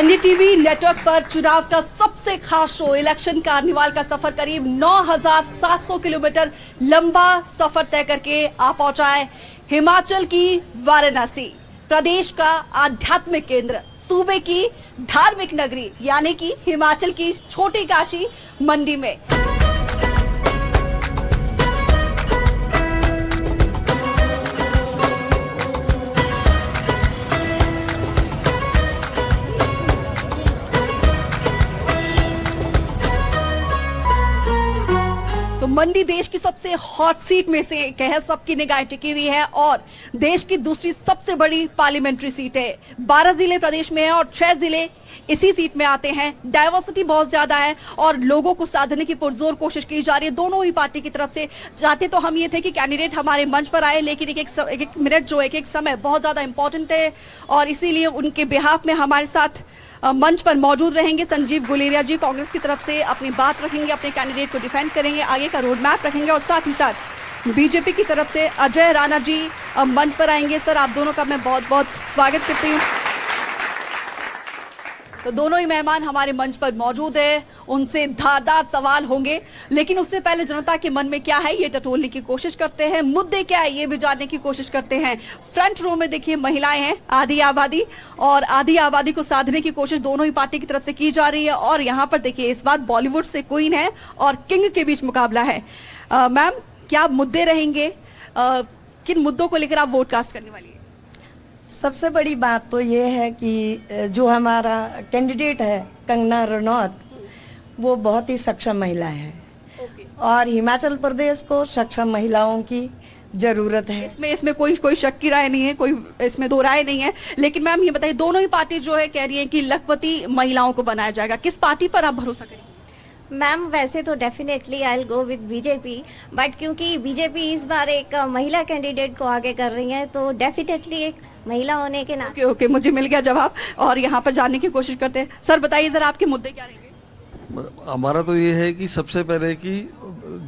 NDTV network पर चुनाव का सबसे खास शो इलेक्शन कार्निवाल का सफर करीब 9,700 किलोमीटर लंबा सफर तय करके आ पहुंचा है हिमाचल की वाराणसी, प्रदेश का आध्यात्मिक केंद्र, सूबे की धार्मिक नगरी यानी कि हिमाचल की छोटी काशी मंडी में। तो मंडी देश की सबसे हॉट सीट में से एक है, सबकी निगाहें टिकी हुई है और देश की दूसरी सबसे बड़ी पार्लियामेंट्री सीट है। 12 जिले प्रदेश में है और 6 जिले इसी सीट में आते हैं। डाइवर्सिटी बहुत ज्यादा है और लोगों को साधने की पुरजोर कोशिश की जा रही है दोनों ही पार्टी की तरफ से। चाहते तो हम ये थे कि कैंडिडेट हमारे मंच पर आए, लेकिन एक मिनट जो एक समय बहुत ज्यादा इंपॉर्टेंट है और इसीलिए उनके बिहाफ में हमारे साथ मंच पर मौजूद रहेंगे संजीव गुलेरिया जी। कांग्रेस की तरफ से अपनी बात रखेंगे, अपने कैंडिडेट को डिफेंड करेंगे, आगे का रोड मैप रखेंगे और साथ ही साथ बीजेपी की तरफ से अजय राणा जी मंच पर आएंगे। सर, आप दोनों का मैं बहुत बहुत स्वागत करती हूँ। तो दोनों ही मेहमान हमारे मंच पर मौजूद है, उनसे धारदार सवाल होंगे, लेकिन उससे पहले जनता के मन में क्या है ये टटोलने की कोशिश करते हैं, मुद्दे क्या है ये भी जानने की कोशिश करते हैं। फ्रंट रो में देखिए महिलाएं हैं, आधी आबादी, और आधी आबादी को साधने की कोशिश दोनों ही पार्टी की तरफ से की जा रही है। और यहाँ पर देखिए इस बार बॉलीवुड से क्वीन है और किंग के बीच मुकाबला है। मैम, क्या मुद्दे रहेंगे, किन मुद्दों को लेकर आप वोट कास्ट करने वाली है? सबसे बड़ी बात तो ये है कि जो हमारा कैंडिडेट है कंगना रनौत, वो बहुत ही सक्षम महिला है और हिमाचल प्रदेश को सक्षम महिलाओं की जरूरत है। इसमें कोई शक की राय नहीं है, कोई इसमें दो राय नहीं है। लेकिन मैम ये बताइए, दोनों ही पार्टी जो है कह रही है कि लखपति महिलाओं को बनाया जाएगा, किस पार्टी पर आप भरोसा करेंगे? मैम, वैसे तो definitely I will go with BJP, but क्योंकि बीजेपी इस बार एक महिला कैंडिडेट को आगे कर रही है तो डेफिनेटली एक महिला होने के नाते ओके, मुझे मिल गया जवाब और यहाँ पर जानने की कोशिश करते हैं। सर बताइए जरा, आपके मुद्दे क्या रहेंगे? हमारा तो ये है कि सबसे पहले कि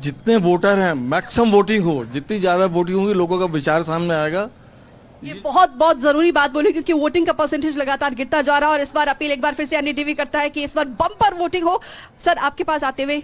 जितने वोटर हैं मैक्सिमम वोटिंग हो, जितनी ज़्यादा वोटिंग होगी लोगों का विचार सामने आएगा। ये बहुत जरूरी बात बोली क्योंकि वोटिंग का परसेंटेज लगातार गिरता जा रहा है और इस बार अपील एक बार फिर से एनडीटीवी करता है कि इस बार बम्पर वोटिंग हो। सर, आपके पास आते हुए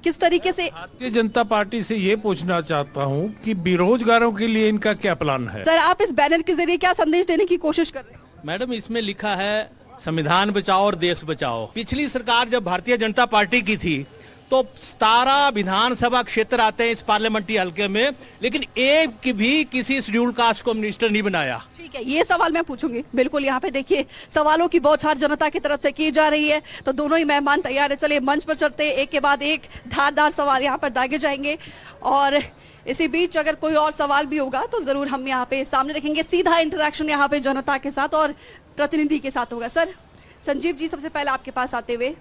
किस तरीके से भारतीय जनता पार्टी से ये पूछना चाहता हूँ कि बेरोजगारों के लिए इनका क्या प्लान है? सर, आप इस बैनर के जरिए क्या संदेश देने की कोशिश कर रहे हैं? मैडम, इसमें लिखा है संविधान बचाओ और देश बचाओ। पिछली सरकार जब भारतीय जनता पार्टी की थी तो 17 विधानसभा क्षेत्र आते हैं इस पार्लियामेंट्री हलके में, लेकिन एक भी किसी शेड्यूल कास्ट को मिनिस्टर नहीं बनाया। ठीक है, ये सवाल मैं पूछूंगी। बिल्कुल, यहाँ पे देखिए सवालों की बौछार जनता की तरफ से की जा रही है, तो दोनों ही मेहमान तैयार है। चलिए मंच पर चलते हैं, एक के बाद एक धारदार सवाल यहाँ पर दागे जाएंगे और इसी बीच अगर कोई और सवाल भी होगा तो जरूर हम यहाँ पे सामने रखेंगे। सीधा इंटरेक्शन यहाँ पे जनता के साथ और प्रतिनिधि के साथ होगा। सर, संजीव जी, सबसे पहले आपके पास आते हुए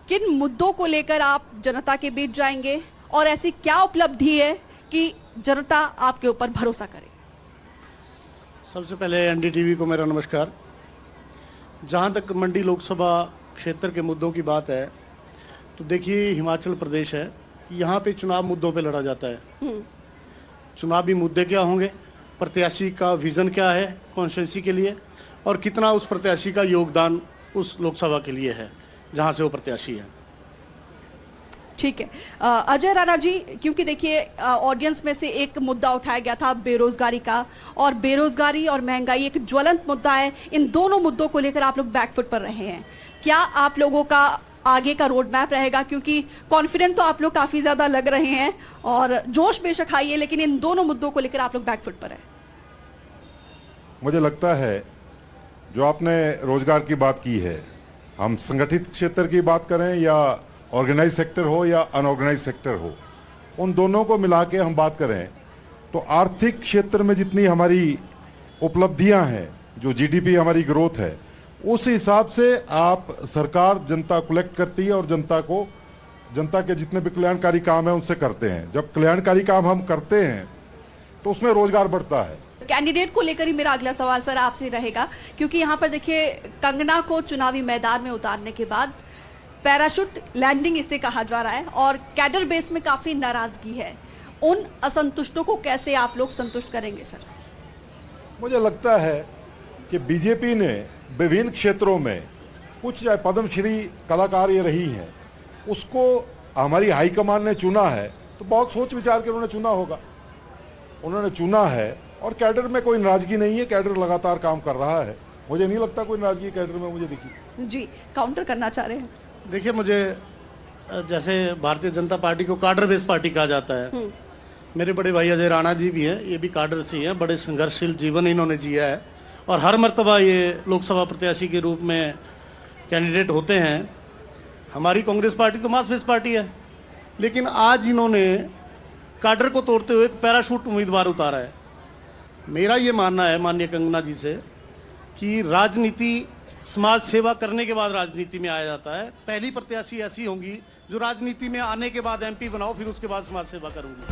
किन मुद्दों को लेकर आप जनता के बीच जाएंगे और ऐसी क्या उपलब्धि है कि जनता आपके ऊपर भरोसा करे? सबसे पहले एनडीटीवी को मेरा नमस्कार। जहां तक मंडी लोकसभा क्षेत्र के मुद्दों की बात है तो देखिए हिमाचल प्रदेश है, यहाँ पे चुनाव मुद्दों पे लड़ा जाता है। चुनावी मुद्दे क्या होंगे, प्रत्याशी का विजन क्या है कॉन्स्टिट्यूंसी के लिए और कितना उस प्रत्याशी का योगदान उस लोकसभा के लिए है जहां से वो प्रत्याशी है। ठीक है, अजय राणा जी, क्योंकि देखिए ऑडियंस में से एक मुद्दा उठाया गया था बेरोजगारी का, और बेरोजगारी और महंगाई एक ज्वलंत मुद्दा है। इन दोनों मुद्दों को लेकर आप लोग बैकफुट पर रहे हैं, क्या आप लोगों का आगे का रोड मैप रहेगा? क्योंकि कॉन्फिडेंट तो आप लोग काफी ज्यादा लग रहे हैं और जोश बेशक हाई है, लेकिन इन दोनों मुद्दों को लेकर आप लोग बैकफुट पर है। मुझे लगता है जो आपने रोजगार की बात की है, हम संगठित क्षेत्र की बात करें या ऑर्गेनाइज सेक्टर हो या अनऑर्गेनाइज सेक्टर हो, उन दोनों को मिला के हम बात करें तो आर्थिक क्षेत्र में जितनी हमारी उपलब्धियां हैं, जो जीडीपी हमारी ग्रोथ है, उस हिसाब से आप सरकार जनता कलेक्ट करती है और जनता के जितने भी कल्याणकारी काम है उनसे करते हैं। जब कल्याणकारी काम हम करते हैं तो उसमें रोजगार बढ़ता है। कैंडिडेट को लेकर ही मेरा अगला सवाल सर आपसे रहेगा, क्योंकि यहाँ पर देखिए कंगना को चुनावी मैदान में उतारने के बाद पैराशूट लैंडिंग इसे कहा जा रहा है और कैडर बेस में काफी नाराजगी है। उन असंतुष्टों को कैसे आप लोग संतुष्ट करेंगे सर? मुझे लगता है कि बीजेपी ने विभिन्न क्षेत्रों में कुछ चाहे पद्मश्री कलाकार ये रही हैं, उसको हमारी हाईकमान ने चुना है तो बहुत सोच विचार के उन्होंने चुना होगा। उन्होंने चुना है और कैडर में कोई नाराजगी नहीं है, कैडर लगातार काम कर रहा है। मुझे नहीं लगता कोई नाराजगी कैडर में मुझे दिखी। जी, काउंटर करना चाह रहे हैं। देखिए, मुझे जैसे भारतीय जनता पार्टी को कार्डर बेस्ड पार्टी कहा जाता है, मेरे बड़े भाई अजय राणा जी भी हैं, ये भी कार्डर से ही हैं। बड़े संघर्षशील जीवन इन्होंने जिया है और हर मर्तबा ये लोकसभा प्रत्याशी के रूप में कैंडिडेट होते हैं। हमारी कांग्रेस पार्टी तो मास बेस्ड पार्टी है, लेकिन आज इन्होंने कार्डर को तोड़ते हुए एक पैराशूट उम्मीदवार उतारा है। मेरा ये मानना है माननीय कंगना जी से कि राजनीति समाज सेवा करने के बाद राजनीति में आया जाता है। पहली प्रत्याशी ऐसी होंगी जो राजनीति में आने के बाद MP बनाओ, फिर उसके बाद समाज सेवा करूंगी।